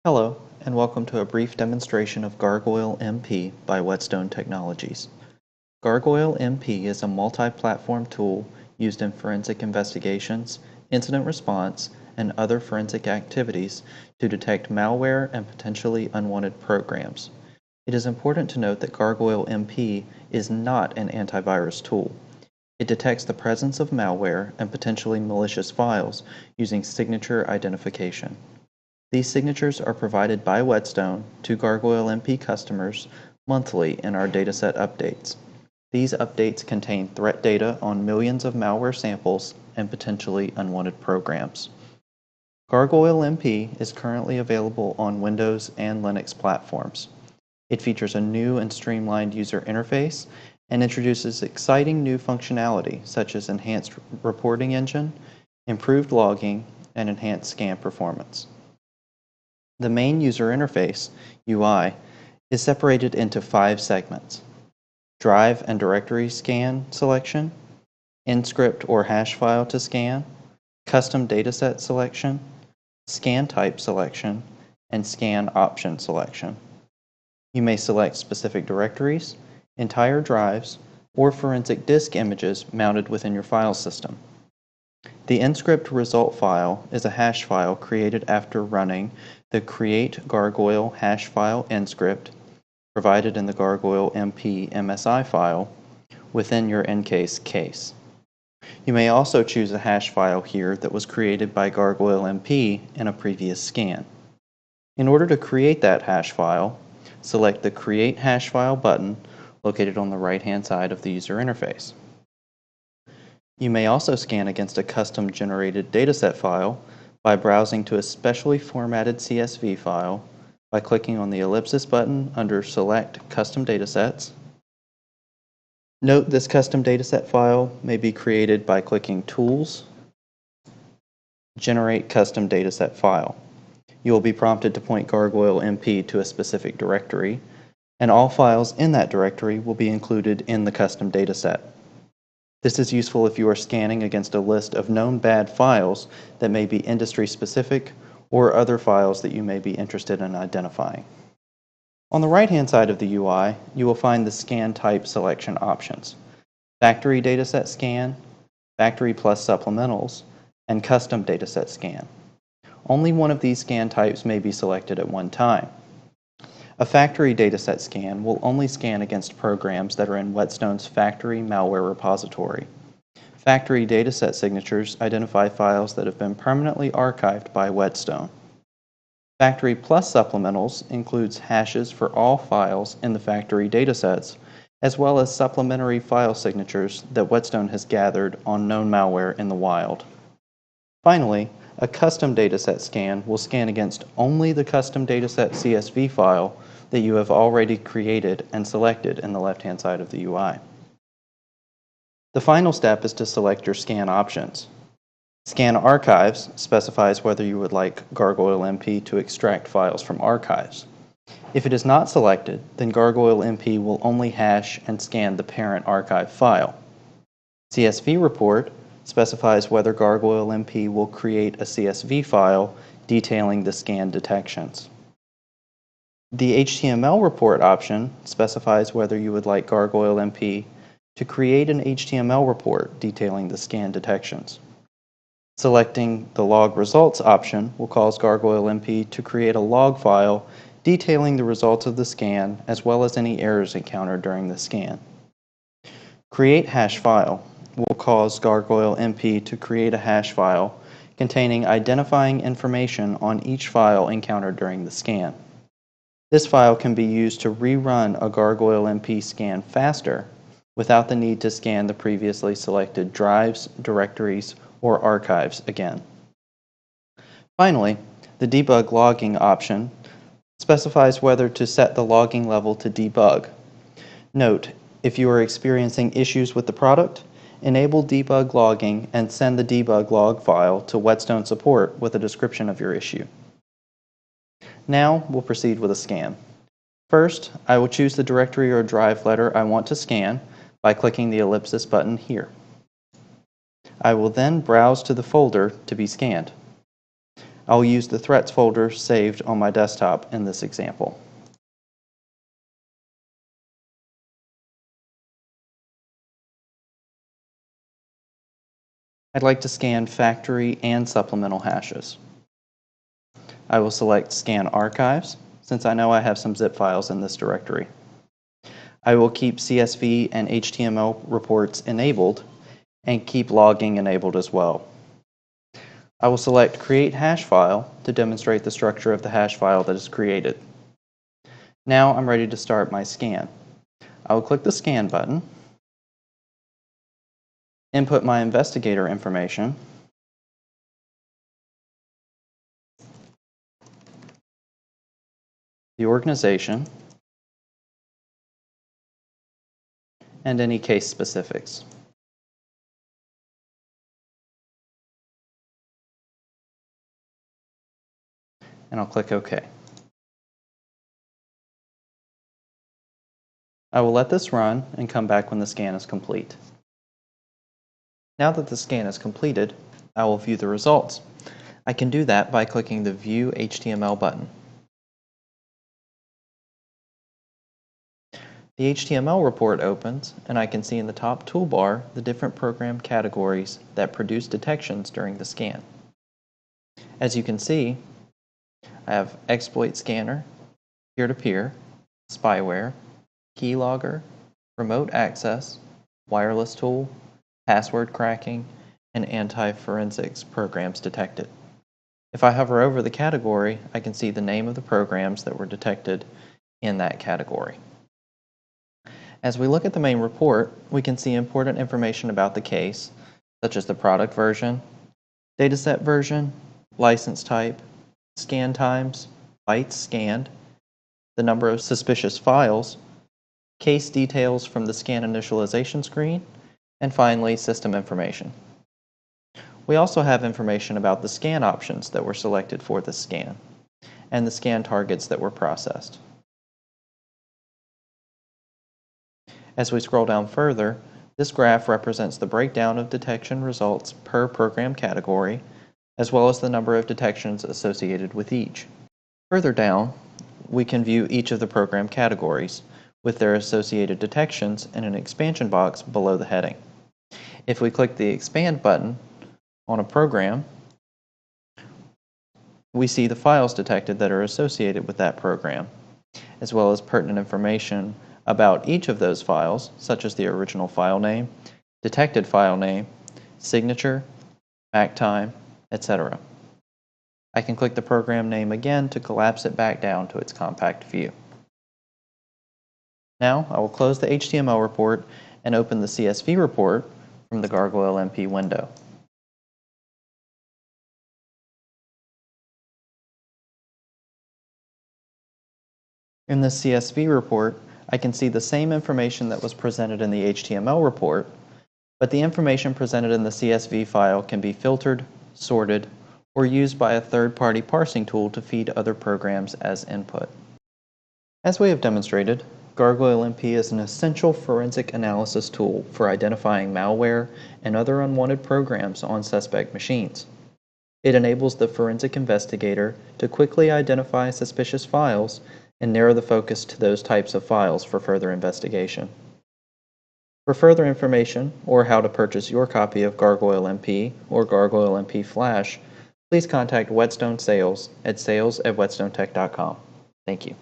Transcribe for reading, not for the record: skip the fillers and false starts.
Hello, and welcome to a brief demonstration of Gargoyle MP by Whetstone Technologies. Gargoyle MP is a multi-platform tool used in forensic investigations, incident response, and other forensic activities to detect malware and potentially unwanted programs. It is important to note that Gargoyle MP is not an antivirus tool. It detects the presence of malware and potentially malicious files using signature identification. These signatures are provided by Whetstone to Gargoyle MP customers monthly in our dataset updates. These updates contain threat data on millions of malware samples and potentially unwanted programs. Gargoyle MP is currently available on Windows and Linux platforms. It features a new and streamlined user interface and introduces exciting new functionality such as enhanced reporting engine, improved logging, and enhanced scan performance. The main user interface, UI, is separated into 5 segments: drive and directory scan selection, InScript or hash file to scan, custom dataset selection, scan type selection, and scan option selection. You may select specific directories, entire drives, or forensic disk images mounted within your file system. The InScript result file is a hash file created after running the create gargoyle hash file InScript provided in the Gargoyle MP MSI file within your ncase case. You may also choose a hash file here that was created by Gargoyle MP in a previous scan. In order to create that hash file, select the Create Hash File button located on the right-hand side of the user interface. You may also scan against a custom-generated dataset file by browsing to a specially formatted CSV file by clicking on the ellipsis button under Select Custom Datasets. Note this custom dataset file may be created by clicking Tools, Generate Custom Dataset File. You will be prompted to point Gargoyle MP to a specific directory, and all files in that directory will be included in the custom dataset. This is useful if you are scanning against a list of known bad files that may be industry-specific or other files that you may be interested in identifying. On the right-hand side of the UI, you will find the scan type selection options: Factory Dataset Scan, Factory plus Supplementals, and Custom Dataset Scan. Only one of these scan types may be selected at one time. A factory dataset scan will only scan against programs that are in Whetstone's factory malware repository. Factory dataset signatures identify files that have been permanently archived by Whetstone. Factory plus supplementals includes hashes for all files in the factory datasets, as well as supplementary file signatures that Whetstone has gathered on known malware in the wild. Finally, a custom dataset scan will scan against only the custom dataset CSV file that you have already created and selected in the left-hand side of the UI. The final step is to select your scan options. Scan Archives specifies whether you would like Gargoyle MP to extract files from archives. If it is not selected, then Gargoyle MP will only hash and scan the parent archive file. CSV Report specifies whether Gargoyle MP will create a CSV file detailing the scan detections. The HTML report option specifies whether you would like Gargoyle MP to create an HTML report detailing the scan detections. Selecting the Log Results option will cause Gargoyle MP to create a log file detailing the results of the scan as well as any errors encountered during the scan. Create Hash File will cause Gargoyle MP to create a hash file containing identifying information on each file encountered during the scan. This file can be used to rerun a Gargoyle MP scan faster without the need to scan the previously selected drives, directories, or archives again. Finally, the Debug Logging option specifies whether to set the logging level to debug. Note, if you are experiencing issues with the product, enable debug logging and send the debug log file to Whetstone support with a description of your issue. Now we'll proceed with a scan. First, I will choose the directory or drive letter I want to scan by clicking the ellipsis button here. I will then browse to the folder to be scanned. I'll use the threats folder saved on my desktop in this example. I'd like to scan factory and supplemental hashes. I will select Scan Archives, since I know I have some zip files in this directory. I will keep CSV and HTML reports enabled and keep logging enabled as well. I will select Create Hash File to demonstrate the structure of the hash file that is created. Now I'm ready to start my scan. I will click the Scan button, input my investigator information, the organization, and any case specifics. And I'll click OK. I will let this run and come back when the scan is complete. Now that the scan is completed, I will view the results. I can do that by clicking the View HTML button. The HTML report opens, and I can see in the top toolbar the different program categories that produce detections during the scan. As you can see, I have Exploit Scanner, Peer-to-Peer, Spyware, Keylogger, Remote Access, Wireless Tool, Password Cracking, and Anti-Forensics programs detected. If I hover over the category, I can see the name of the programs that were detected in that category. As we look at the main report, we can see important information about the case, such as the product version, dataset version, license type, scan times, bytes scanned, the number of suspicious files, case details from the scan initialization screen, and finally, system information. We also have information about the scan options that were selected for the scan, and the scan targets that were processed. As we scroll down further, this graph represents the breakdown of detection results per program category, as well as the number of detections associated with each. Further down, we can view each of the program categories with their associated detections in an expansion box below the heading. If we click the Expand button on a program, we see the files detected that are associated with that program, as well as pertinent information about each of those files, such as the original file name, detected file name, signature, back time, etc. I can click the program name again to collapse it back down to its compact view. Now I will close the HTML report and open the CSV report from the Gargoyle MP window. In the CSV report, I can see the same information that was presented in the HTML report, but the information presented in the CSV file can be filtered, sorted, or used by a third-party parsing tool to feed other programs as input. As we have demonstrated, Gargoyle MP is an essential forensic analysis tool for identifying malware and other unwanted programs on suspect machines. It enables the forensic investigator to quickly identify suspicious files and narrow the focus to those types of files for further investigation. For further information or how to purchase your copy of Gargoyle MP or Gargoyle MP Flash, please contact Whetstone Sales at sales@whetstonetech.com. Thank you.